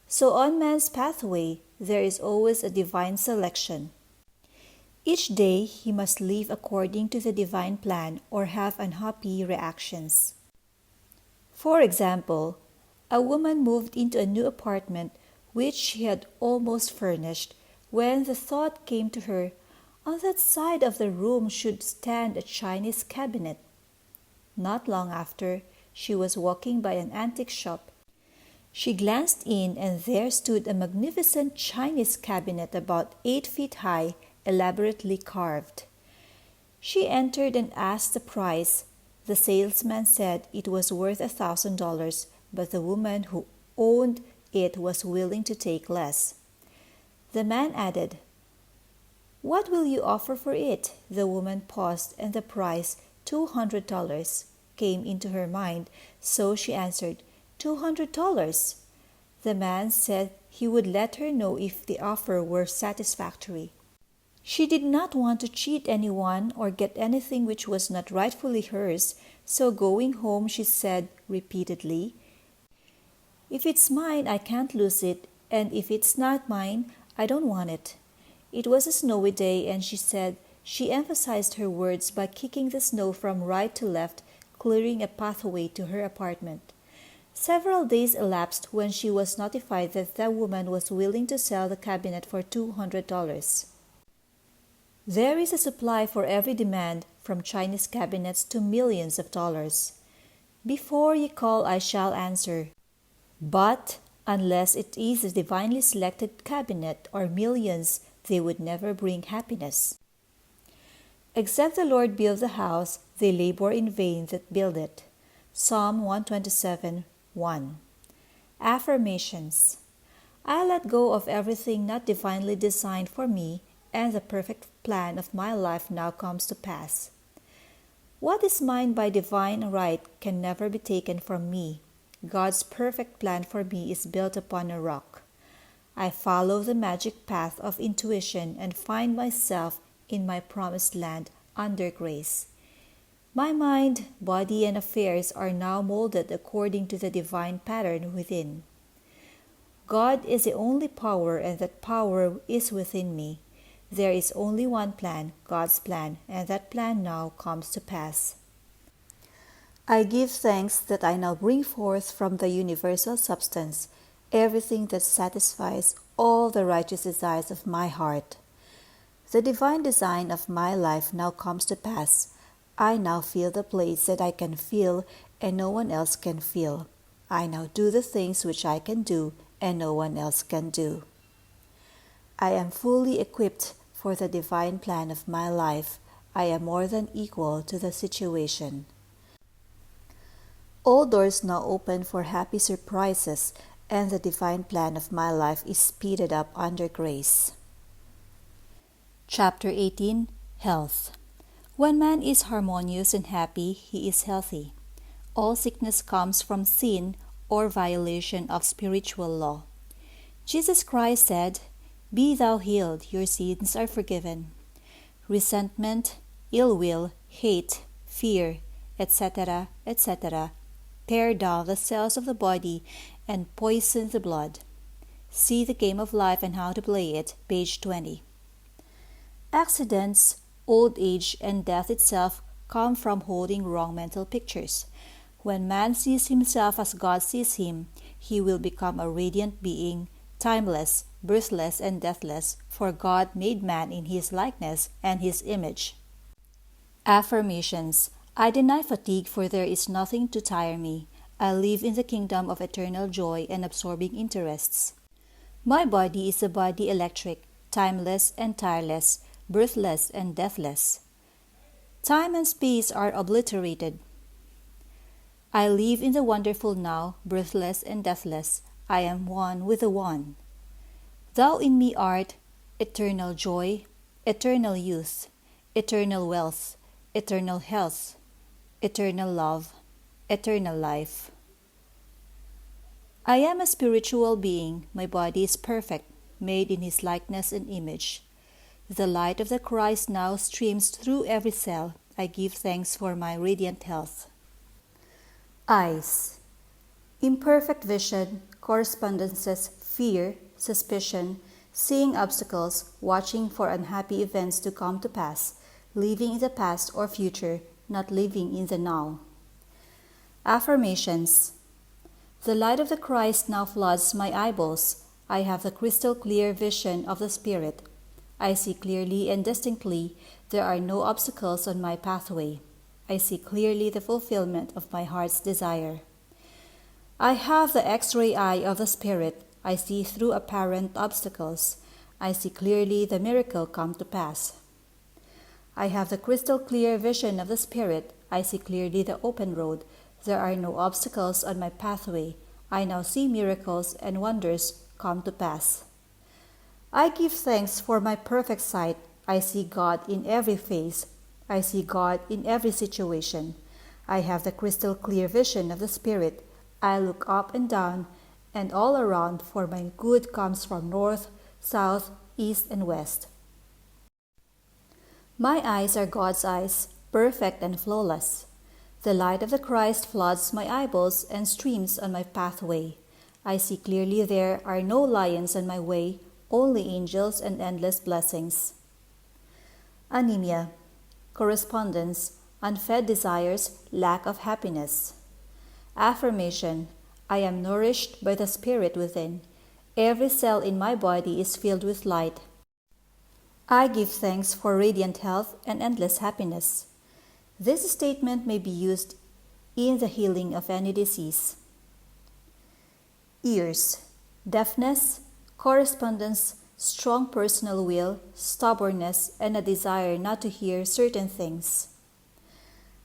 S1: So on man's pathway, there is always a divine selection. Each day, he must live according to the divine plan or have unhappy reactions. For example, a woman moved into a new apartment which she had almost furnished when the thought came to her, on that side of the room should stand a Chinese cabinet. Not long after, she was walking by an antique shop. She glanced in, and there stood a magnificent Chinese cabinet about 8 feet high, elaborately carved. She entered and asked the price. The salesman said it was worth $1,000, but the woman who owned it was willing to take less. The man added, "What will you offer for it?" The woman paused, and the price, $200, came into her mind, so she answered, $200. The man said he would let her know if the offer were satisfactory. She did not want to cheat anyone or get anything which was not rightfully hers, so going home she said repeatedly, If it's mine, I can't lose it, and if it's not mine, I don't want it. It was a snowy day, and she said she emphasized her words by kicking the snow from right to left, clearing a pathway to her apartment. Several days elapsed when she was notified that the woman was willing to sell the cabinet for $200. There is a supply for every demand, from Chinese cabinets to millions of dollars. Before you call, I shall answer. But unless it is a divinely selected cabinet or millions, they would never bring happiness. Except the Lord build the house, they labor in vain that build it. Psalm 127:1. Affirmations. I let go of everything not divinely designed for me, and the perfect plan of my life now comes to pass. What is mine by divine right can never be taken from me. God's perfect plan for me is built upon a rock. I follow the magic path of intuition and find myself in my promised land under grace. My mind, body, and affairs are now molded according to the divine pattern within. God is the only power, and that power is within me. There is only one plan, God's plan, and that plan now comes to pass. I give thanks that I now bring forth from the universal substance everything that satisfies all the righteous desires of my heart. The divine design of my life now comes to pass. I now feel the place that I can feel and no one else can feel. I now do the things which I can do and no one else can do. I am fully equipped for the divine plan of my life. I am more than equal to the situation. All doors now open for happy surprises, and the divine plan of my life is speeded up under grace. Chapter 18. Health. When man is harmonious and happy, he is healthy. All sickness comes from sin or violation of spiritual law. Jesus Christ said, "Be thou healed, your sins are forgiven." Resentment, ill will, hate, fear, etc., etc., tear down the cells of the body and poison the blood. See The Game of Life and How to Play It, page 20. Accidents, old age, and death itself come from holding wrong mental pictures. When man sees himself as God sees him, he will become a radiant being, timeless, birthless, and deathless, for God made man in his likeness and his image. Affirmations. I deny fatigue, for there is nothing to tire me. I live in the kingdom of eternal joy and absorbing interests. My body is a body electric, timeless and tireless, birthless and deathless. Time and space are obliterated. I live in the wonderful now, birthless and deathless. I am one with the One. Thou in me art eternal joy, eternal youth, eternal wealth, eternal health, eternal love, eternal life. I am a spiritual being. My body is perfect, made in His likeness and image. The light of the Christ now streams through every cell. I give thanks for my radiant health. Eyes. Imperfect vision, correspondences, fear, suspicion, seeing obstacles, watching for unhappy events to come to pass, living in the past or future, not living in the now. Affirmations. The light of the Christ now floods my eyeballs. I have the crystal clear vision of the Spirit. I see clearly and distinctly. There are no obstacles on my pathway. I see clearly the fulfillment of my heart's desire. I have the X-ray eye of the Spirit. I see through apparent obstacles. I see clearly the miracle come to pass. I have the crystal clear vision of the Spirit. I see clearly the open road. There are no obstacles on my pathway. I now see miracles and wonders come to pass. I give thanks for my perfect sight. I see God in every face. I see God in every situation. I have the crystal clear vision of the Spirit. I look up and down and all around, for my good comes from north, south, east, and west. My eyes are God's eyes, perfect and flawless. The light of the Christ floods my eyeballs and streams on my pathway. I see clearly there are no lions on my way, only angels and endless blessings. Anemia, correspondence, unfed desires, lack of happiness. Affirmation, I am nourished by the Spirit within. Every cell in my body is filled with light. I give thanks for radiant health and endless happiness. This statement may be used in the healing of any disease. Ears, deafness, correspondence, strong personal will, stubbornness, and a desire not to hear certain things.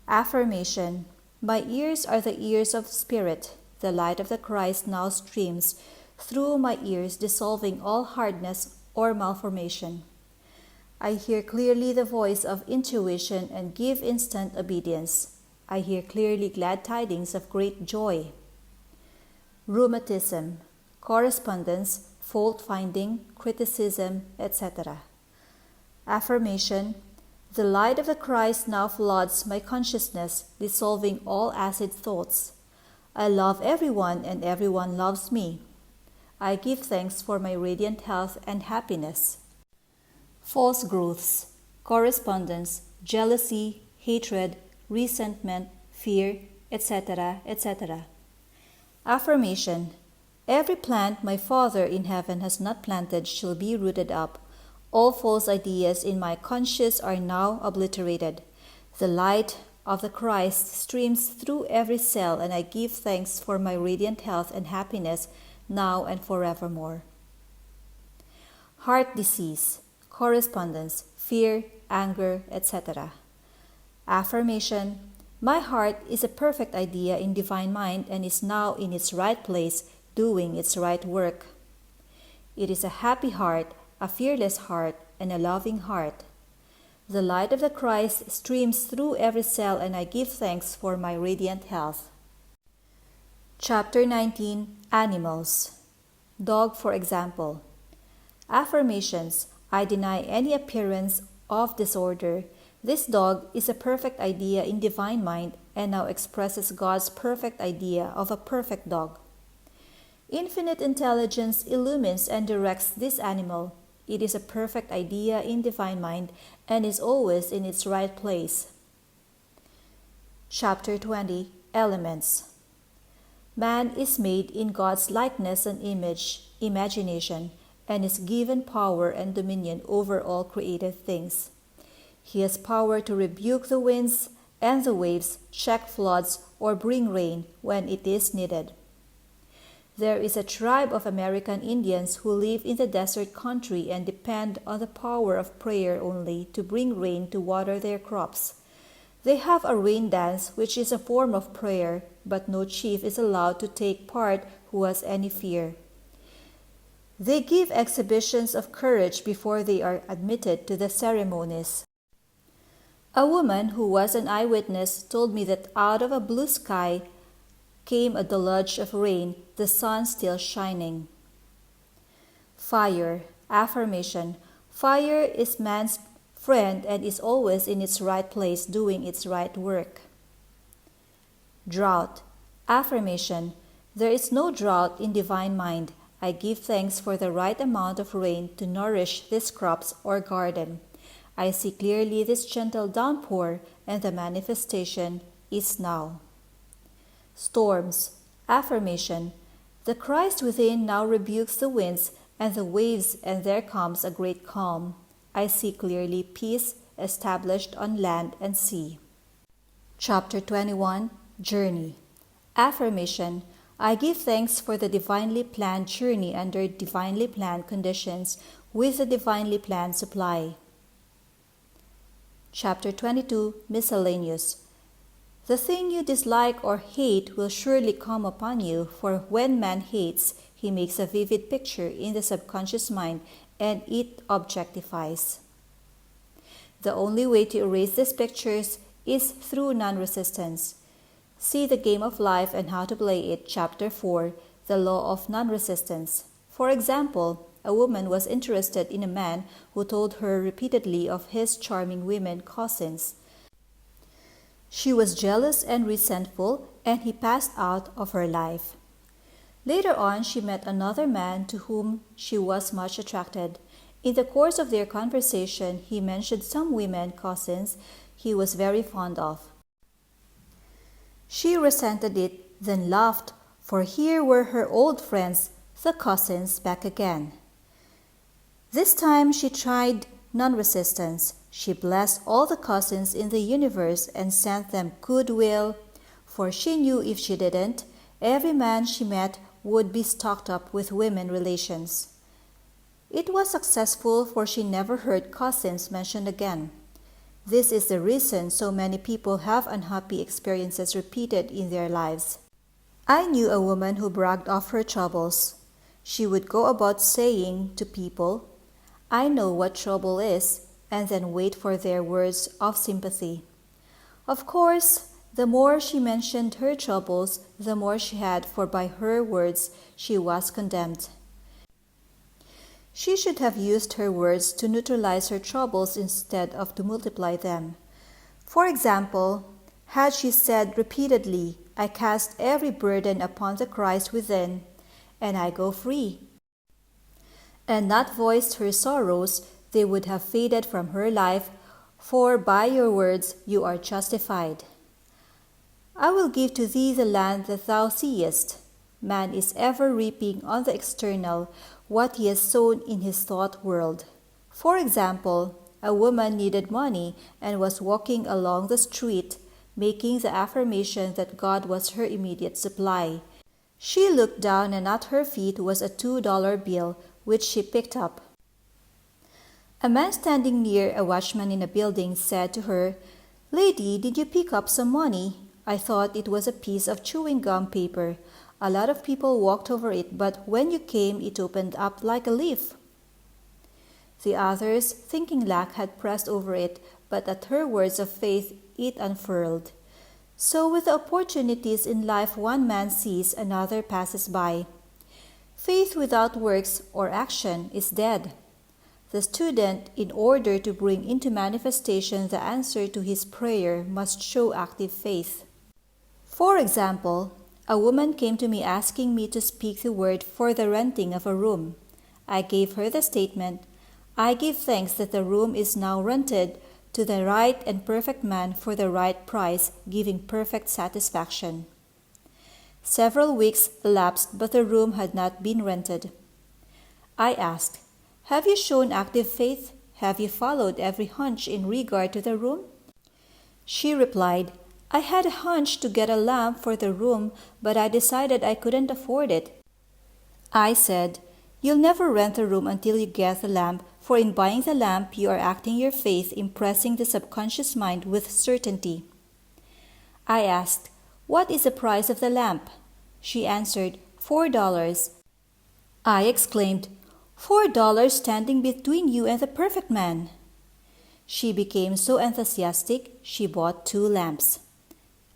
S1: Affirmation, my ears are the ears of spirit. The light of the Christ now streams through my ears, dissolving all hardness or malformation. I hear clearly the voice of intuition and give instant obedience. I hear clearly glad tidings of great joy. Rheumatism, correspondence, fault-finding, criticism, etc. Affirmation, the light of the Christ now floods my consciousness, dissolving all acid thoughts. I love everyone and everyone loves me. I give thanks for my radiant health and happiness. False growths, correspondence, jealousy, hatred, resentment, fear, etc., etc. Affirmation, every plant my Father in heaven has not planted shall be rooted up. All false ideas in my conscience are now obliterated. The light of the Christ streams through every cell, and I give thanks for my radiant health and happiness now and forevermore. Heart disease, correspondence, fear, anger, etc. Affirmation, my heart is a perfect idea in divine mind and is now in its right place, doing its right work. It is a happy heart, a fearless heart, and a loving heart. The light of the Christ streams through every cell, and I give thanks for my radiant health. Chapter 19, Animals. Dog, for example. Affirmations, I deny any appearance of disorder. This dog is a perfect idea in divine mind and now expresses God's perfect idea of a perfect dog. Infinite intelligence illumines and directs this animal. It is a perfect idea in divine mind and is always in its right place. Chapter 20, Elements. Man is made in God's likeness and imagination, and is given power and dominion over all created things. He has power to rebuke the winds and the waves, check floods, or bring rain when it is needed. There is a tribe of American Indians who live in the desert country and depend on the power of prayer only to bring rain to water their crops. They have a rain dance, which is a form of prayer, but no chief is allowed to take part who has any fear. They give exhibitions of courage before they are admitted to the ceremonies. A woman who was an eyewitness told me that out of a blue sky came a deluge of rain, the sun still shining. Fire. Affirmation. Fire is man's friend and is always in its right place doing its right work. Drought. Affirmation. There is no drought in divine mind. I give thanks for the right amount of rain to nourish these crops or garden. I see clearly this gentle downpour, and the manifestation is now. Storms. Affirmation. The Christ within now rebukes the winds and the waves, and there comes a great calm. I see clearly peace established on land and sea. Chapter 21, Journey. Affirmation. I give thanks for the divinely planned journey under divinely planned conditions with the divinely planned supply. Chapter 22, Miscellaneous. The thing you dislike or hate will surely come upon you, for when man hates, he makes a vivid picture in the subconscious mind and it objectifies. The only way to erase these pictures is through non-resistance. See The Game of Life and How to Play It, Chapter 4, The Law of Non-Resistance. For example, a woman was interested in a man who told her repeatedly of his charming women cousins. She was jealous and resentful, and he passed out of her life. Later on, she met another man to whom she was much attracted. In the course of their conversation, he mentioned some women cousins he was very fond of. She resented it, then laughed, for here were her old friends, the cousins, back again. This time she tried non-resistance. She blessed all the cousins in the universe and sent them goodwill, for she knew if she didn't, every man she met would be stocked up with women relations. It was successful, for she never heard cousins mentioned again. This is the reason so many people have unhappy experiences repeated in their lives. I knew a woman who bragged of her troubles. She would go about saying to people, "I know what trouble is," and then wait for their words of sympathy. Of course, the more she mentioned her troubles, the more she had, for by her words she was condemned. She should have used her words to neutralize her troubles instead of to multiply them. For example, had she said repeatedly, "I cast every burden upon the Christ within, and I go free," and not voiced her sorrows, they would have faded from her life, for by your words you are justified. I will give to thee the land that thou seest. Man is ever reaping on the external what he has sown in his thought world. For example, a woman needed money and was walking along the street, making the affirmation that God was her immediate supply. She looked down, and at her feet was a $2 bill, which she picked up. A man standing near a watchman in a building said to her, "Lady, did you pick up some money? I thought it was a piece of chewing gum paper. A lot of people walked over it, but when you came, it opened up like a leaf." The others, thinking lack had pressed over it, but at her words of faith it unfurled. So with the opportunities in life one man sees, another passes by. Faith without works or action is dead. The student, in order to bring into manifestation the answer to his prayer, must show active faith. For example, a woman came to me asking me to speak the word for the renting of a room. I gave her the statement, "I give thanks that the room is now rented to the right and perfect man for the right price, giving perfect satisfaction." Several weeks elapsed, but the room had not been rented. I asked, "Have you shown active faith? Have you followed every hunch in regard to the room?" She replied, "I had a hunch to get a lamp for the room, but I decided I couldn't afford it." I said, "You'll never rent the room until you get the lamp, for in buying the lamp you are acting your faith, impressing the subconscious mind with certainty." I asked, "What is the price of the lamp?" She answered, $4. I exclaimed, $4 standing between you and the perfect man." She became so enthusiastic, she bought 2 lamps.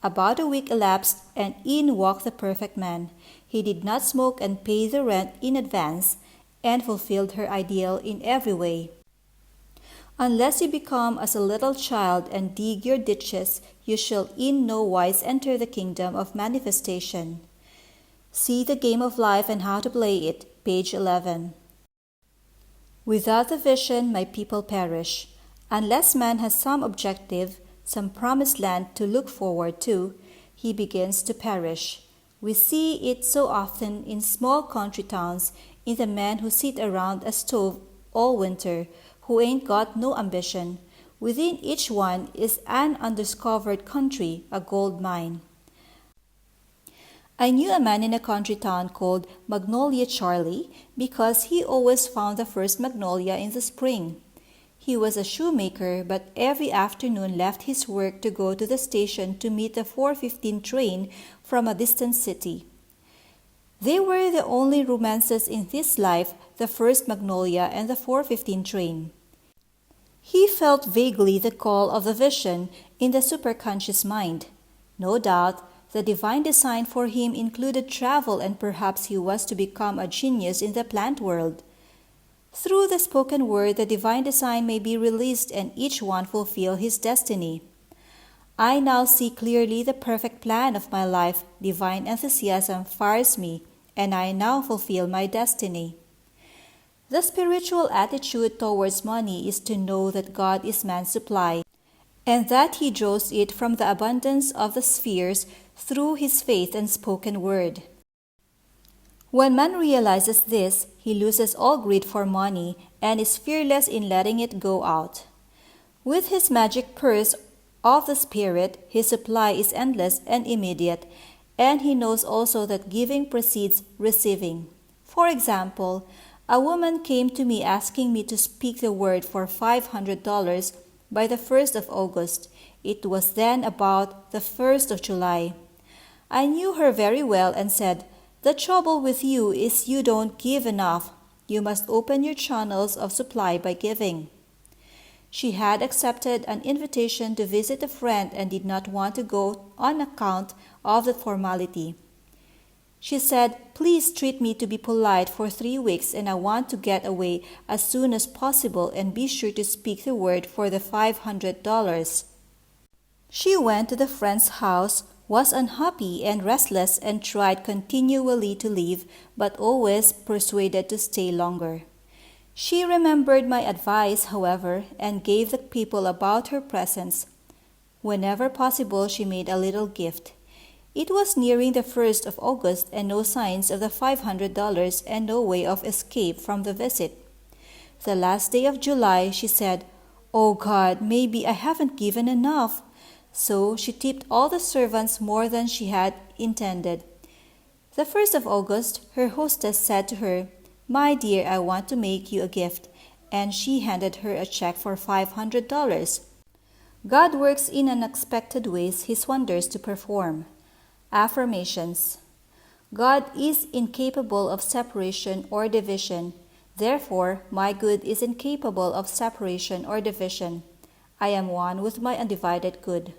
S1: About a week elapsed, and in walked the perfect man. He did not smoke and paid the rent in advance, and fulfilled her ideal in every way. Unless you become as a little child and dig your ditches, you shall in no wise enter the kingdom of manifestation. See The Game of Life and How to Play It, page 11. Without the vision, my people perish. Unless man has some objective, some promised land to look forward to, he begins to perish. We see it so often in small country towns, in the men who sit around a stove all winter, who ain't got no ambition. Within each one is an undiscovered country, a gold mine. I knew a man in a country town called Magnolia Charlie because he always found the first magnolia in the spring. He was a shoemaker, but every afternoon left his work to go to the station to meet the 4:15 train from a distant city. They were the only romances in his life, the first magnolia and the 4:15 train. He felt vaguely the call of the vision in the superconscious mind. No doubt, the divine design for him included travel, and perhaps he was to become a genius in the plant world. Through the spoken word, the divine design may be released and each one fulfill his destiny. I now see clearly the perfect plan of my life. Divine enthusiasm fires me. and I now fulfill my destiny. The spiritual attitude towards money is to know that God is man's supply, and that he draws it from the abundance of the spheres through his faith and spoken word. When man realizes this, he loses all greed for money and is fearless in letting it go out. With his magic purse of the Spirit, his supply is endless and immediate, and he knows also that giving precedes receiving. For example, a woman came to me asking me to speak the word for $500 by the 1st of August. It was then about the 1st of July. I knew her very well and said, "The trouble with you is you don't give enough. You must open your channels of supply by giving." She had accepted an invitation to visit a friend and did not want to go on account of the formality. She said, "Please treat me to be polite for 3 weeks and I want to get away as soon as possible and be sure to speak the word for the $500. She went to the friend's house, was unhappy and restless and tried continually to leave, but always persuaded to stay longer. She remembered my advice, however, and gave the people about her presents. Whenever possible, she made a little gift. It was nearing the 1st of August and no signs of the $500 and no way of escape from the visit. The last day of July, she said, "Oh God, maybe I haven't given enough." So she tipped all the servants more than she had intended. The 1st of August, her hostess said to her, "My dear, I want to make you a gift," and she handed her a check for $500. God works in unexpected ways his wonders to perform. Affirmations. God is incapable of separation or division. Therefore, my good is incapable of separation or division. I am one with my undivided good.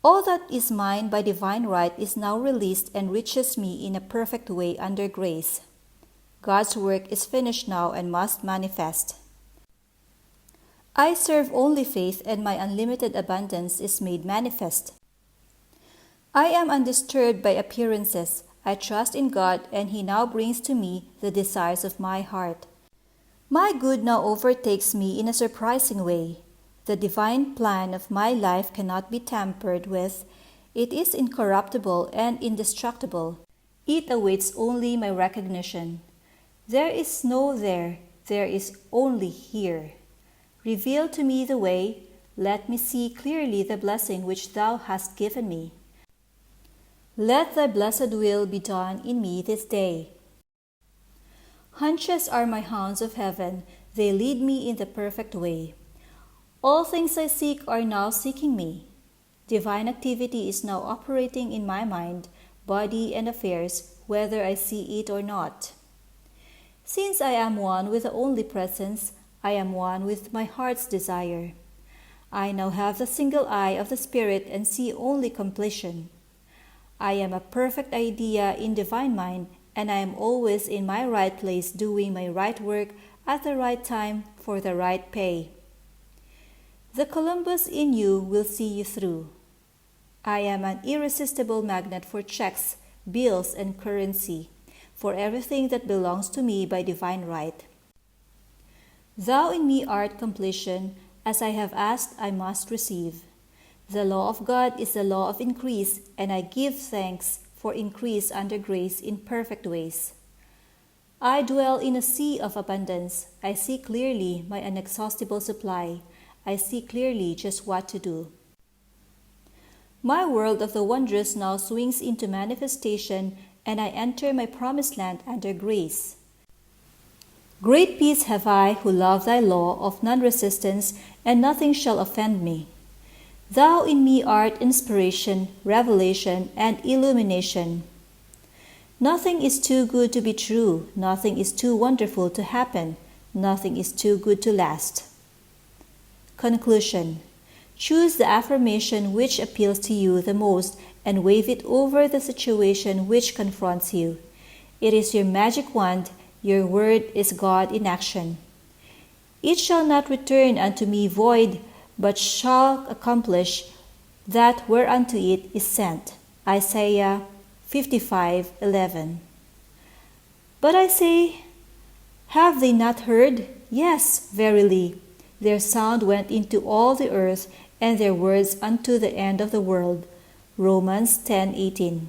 S1: All that is mine by divine right is now released and reaches me in a perfect way under grace. God's work is finished now and must manifest. I serve only faith and my unlimited abundance is made manifest. I am undisturbed by appearances. I trust in God and He now brings to me the desires of my heart. My good now overtakes me in a surprising way. The divine plan of my life cannot be tampered with. It is incorruptible and indestructible. It awaits only my recognition. There is no there is only here. Reveal to me the way. Let me see clearly the blessing which Thou hast given me. Let Thy blessed will be done in me this day. Hunches are my hounds of heaven. They lead me in the perfect way. All things I seek are now seeking me. Divine activity is now operating in my mind, body, and affairs, whether I see it or not. Since I am one with the only presence, I am one with my heart's desire. I now have the single eye of the Spirit and see only completion. I am a perfect idea in divine mind, and I am always in my right place doing my right work at the right time for the right pay. The Columbus in you will see you through. I am an irresistible magnet for checks, bills, and currency, for everything that belongs to me by divine right. Thou in me art completion, as I have asked I must receive. The law of God is the law of increase, and I give thanks for increase under grace in perfect ways. I dwell in a sea of abundance. I see clearly my inexhaustible supply. I see clearly just what to do. My world of the wondrous now swings into manifestation, and I enter my promised land under grace. Great peace have I who love Thy law of non-resistance, and nothing shall offend me. Thou in me art inspiration, revelation, and illumination. Nothing is too good to be true. Nothing is too wonderful to happen. Nothing is too good to last. Conclusion. Choose the affirmation which appeals to you the most and wave it over the situation which confronts you. It is your magic wand. Your word is God in action. It shall not return unto me void, but shall accomplish that whereunto it is sent. Isaiah 55:11. But I say, have they not heard? Yes, verily. Their sound went into all the earth, and their words unto the end of the world. Romans 10:18.